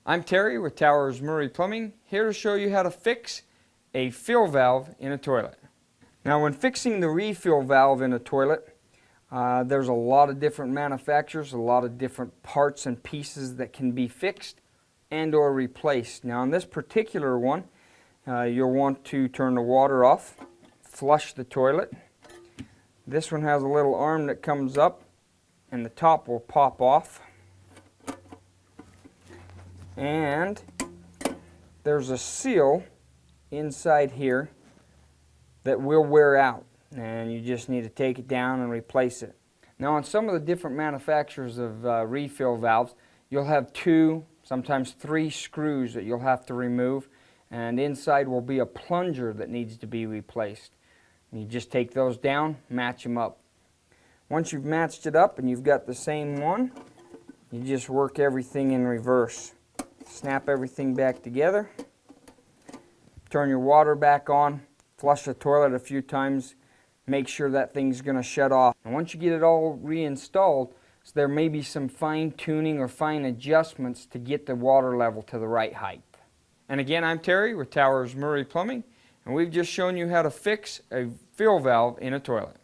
I'm Terry with Towers Murray Plumbing, here to show you how to fix a fill valve in a toilet. Now when fixing the refill valve in a toilet, there's a lot of different manufacturers, a lot of different parts and pieces that can be fixed and or replaced. Now on this particular one, you'll want to turn the water off, flush the toilet. This one has a little arm that comes up and the top will pop off. And there's a seal inside here that will wear out, and you just need to take it down and replace it. Now on some of the different manufacturers of refill valves, you'll have 2, sometimes 3 screws that you'll have to remove, and inside will be a plunger that needs to be replaced. And you just take those down, match them up. Once you've matched it up and you've got the same one, you just work everything in reverse. Snap everything back together, turn your water back on, flush the toilet a few times, make sure that thing's going to shut off. And once you get it all reinstalled, so there may be some fine tuning or fine adjustments to get the water level to the right height. And again, I'm Terry with Towers Murray Plumbing, and we've just shown you how to fix a fill valve in a toilet.